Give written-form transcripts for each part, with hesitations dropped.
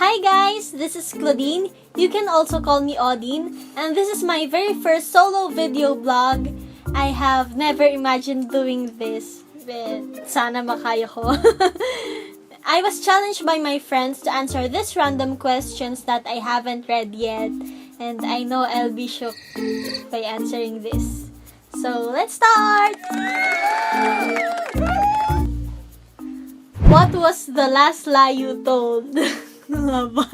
Hi guys, this is Claudine. You can also call me Odin, and this is my very first solo video blog. I have never imagined doing this, but sana makaya ko. I was challenged by my friends to answer these random questions that I haven't read yet, and I know I'll be shocked by answering this. So, let's start! What was the last lie you told? Ano ba?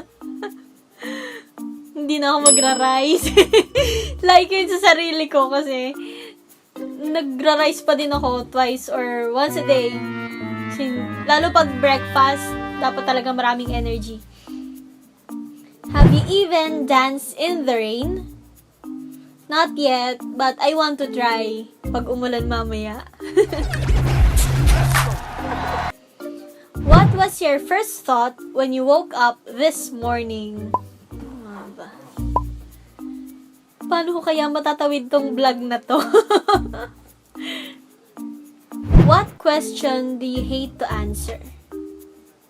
Hindi na ako magra-rise. Like yun sa sarili ko kasi nagra-rise pa din ako twice or once a day. Lalo pag breakfast, dapat talaga maraming energy. Have you even danced in the rain? Not yet, but I want to try pag umulan mamaya. What was your first thought when you woke up this morning? Ano ba? Paano ko kaya matatawid tong vlog na to? What question do you hate to answer?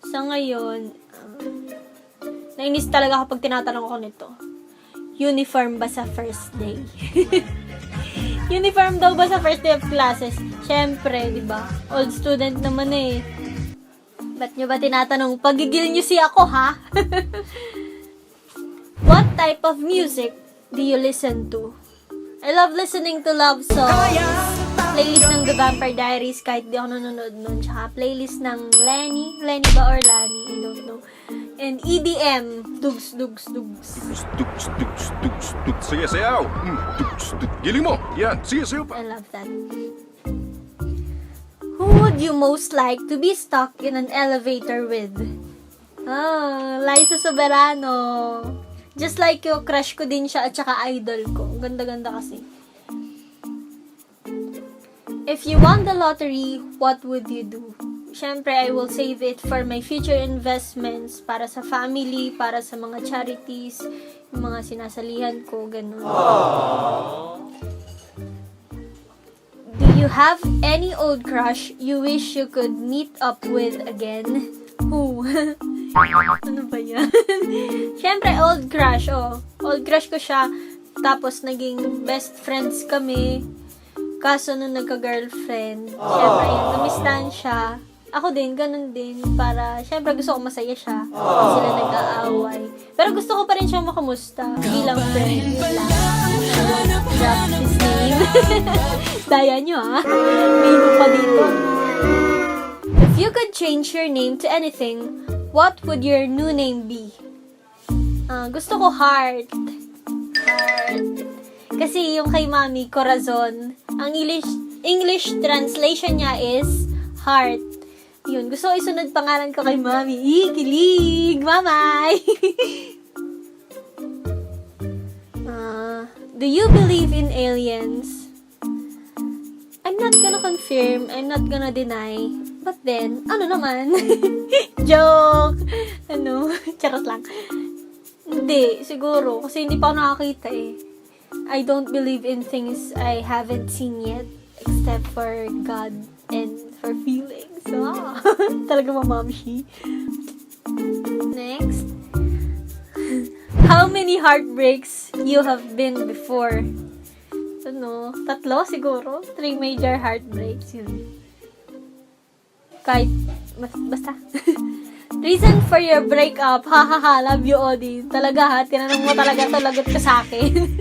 Sa ngayon, nainis talaga kapag tinatanong ko nito. Uniform ba sa first day? Uniform daw ba sa first day of classes? Siyempre, di ba? Old student naman eh. Ba't nyo ba tinatanong? Pagigil nyo si ako, ha? What type of music do you listen to? I love listening to love songs. Playlist ng The Vampire Diaries kahit di ako nanonood nun. Tsaka playlist ng Lenny. Lenny ba or Lani? I don't know. And EDM. Dugs, dugs, dugs. Dugs, dugs, dugs, dugs. Sayaw-sayaw. Dugs, dugs. Giling mo. Yan. Sayaw pa. I love that. Who would you most like to be stuck in an elevator with? Oh, Liza Soberano. Just like you, crush ko din siya at saka idol ko. Ganda-ganda kasi. If you won the lottery, what would you do? Siyempre, I will save it for my future investments, para sa family, para sa mga charities, yung mga sinasalihan ko, ganun. Do you have any old crush you wish you could meet up with again? Who? Ano ba yan? Siyempre, old crush, oh. Old crush ko siya, tapos naging best friends kami. Kaso nung nagka-girlfriend, siyempre, yun, namistahan siya. Ako din, ganun din. Para, syempre, gusto ko masaya siya. Hindi sila nag-aaway. Pero gusto ko pa rin siyang makamusta. Bilang friend. Yun lang. Drop his name. Daya nyo, ha? May iba pa dito. If you could change your name to anything, what would your new name be? Gusto ko Heart. Heart. Kasi yung kay Mami, Corazon. Ang English translation niya is Heart. Yun, gusto ko isunod pangalan ko kay Mami. Kilig! Mamay! Do you believe in aliens? I'm not gonna confirm, I'm not gonna deny. But then, ano naman? Joke! Charot lang. Hindi, siguro. Kasi hindi pa ako nakakita eh. I don't believe in things I haven't seen yet. Except for God and for feelings. So, talaga mamamshi. Next. How many heartbreaks you have been before? 3 siguro. 3 major heartbreaks yun. Kahit, basta. Reason for your breakup. Hahaha, love you, Odin. Talaga ha, tinanong mo talaga to, lagot ka sa akin.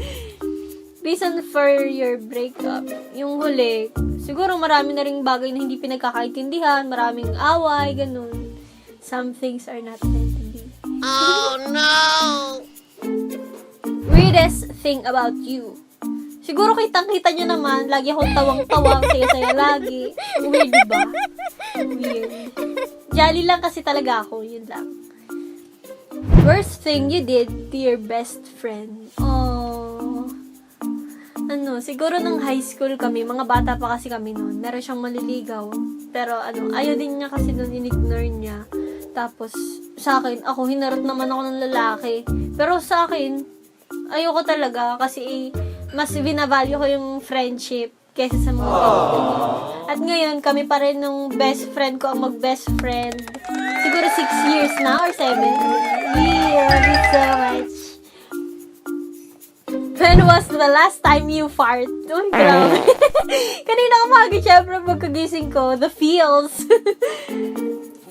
Reason for your breakup. Yung huli, siguro marami na ring bagay na hindi pinagkakaintindihan, maraming away, ganun. Some things are not meant to be. Oh no! Weirdest thing about you. Siguro kitang-kita nyo naman, lagi akong tawang-tawang, saya-saya lagi. Weird, diba? Weird. Jolly lang kasi talaga ako, yun lang. Worst thing you did to your best friend. Siguro nung high school kami, mga bata pa kasi kami noon, meron siyang maliligaw. Pero ayaw din niya kasi noon, in-ignore niya. Tapos, sa akin, hinarot naman ako ng lalaki. Pero sa akin, ayoko talaga kasi mas binavalue ko yung friendship kaysa sa mga kaibigan. At ngayon, kami pa rin nung best friend ko ang mag-best friend. Siguro 6 years na or 7. so much. When was the last time you fart? Uy, grabe. Kanina umaga, syempre, pagkagising ko, the feels.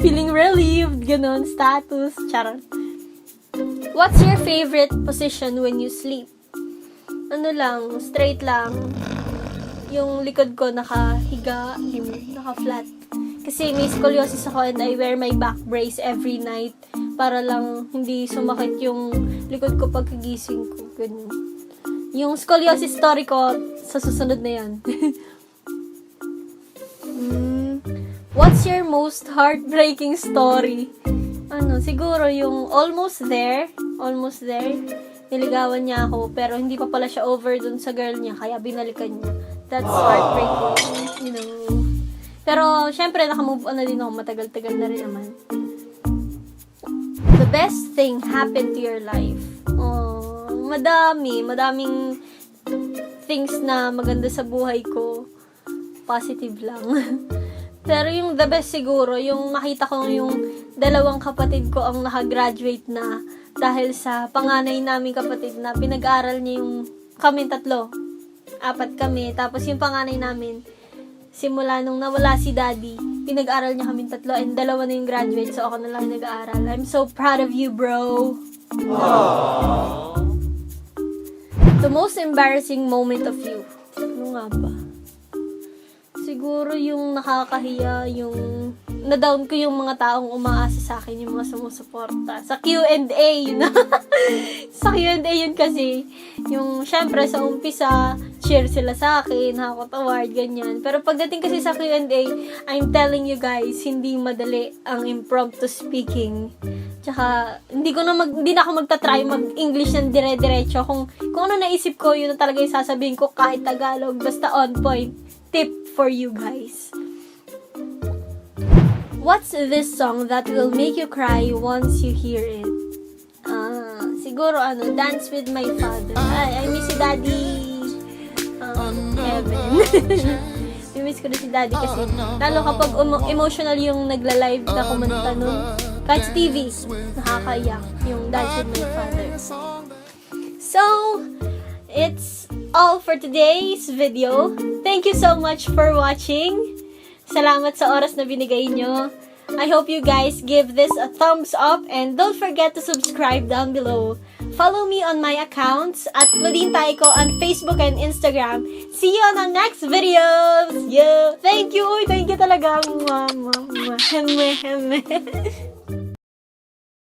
Feeling relieved, ganun, status, charot. What's your favorite position when you sleep? Ano lang, straight lang. Yung likod ko nakahiga, naka-flat. Kasi may scoliosis ako and I wear my back brace every night para lang hindi sumakit yung likod ko pagkagising ko. Ganun. Yung scoliosis story ko, sa susunod na yan. What's your most heartbreaking story? Ano, siguro yung almost there. Niligawan niya ako, pero hindi pa pala siya over dun sa girl niya, kaya binalikan niya. That's heartbreaking, you know. Pero, syempre, nakamove on na din ako, matagal-tagal na rin naman. The best thing happened to your life? Oh, madaming things na maganda sa buhay ko. Positive lang. Pero yung the best siguro, yung makita ko yung dalawang kapatid ko ang nakagraduate na dahil sa panganay namin kapatid na pinag-aral niya yung kami 3. 4 kami. Tapos yung panganay namin, simula nung nawala si daddy, pinag-aral niya kami 3 and 2 na yung graduate, so ako na lang nag-aaral. I'm so proud of you, bro. The most embarrassing moment of you. Ano nga ba? Siguro yung nakakahiya, yung na-down ko yung mga taong umaasa sa akin, yung mga sumusuporta. Sa Q&A, yun na. Sa Q&A yun kasi, yung syempre sa umpisa, cheer sila sa akin, hakot award, ganyan. Pero pagdating kasi sa Q&A, I'm telling you guys, hindi madali ang impromptu speaking. Tsaka, hindi na ako magta-try mag-English ng dire-diretso. Kung ano naisip ko, yun na talaga yung sasabihin ko kahit Tagalog, basta on point. Tip for you guys. What's this song that will make you cry once you hear it? Siguro Dance with My Father. I miss si Daddy Heaven. I miss ko na si Daddy kasi lalo kapag emotional yung nagla-live na kumanta nun. Kahit sa TV, nakakaiyak yung Dance with My Father. So, it's all for today's video. Thank you so much for watching. Salamat sa oras na binigay nyo. I hope you guys give this a thumbs up and don't forget to subscribe down below. Follow me on my accounts at Claudine Taiko on Facebook and Instagram. See you on the next videos. Yeah. Thank you. Thank you talaga. Heme.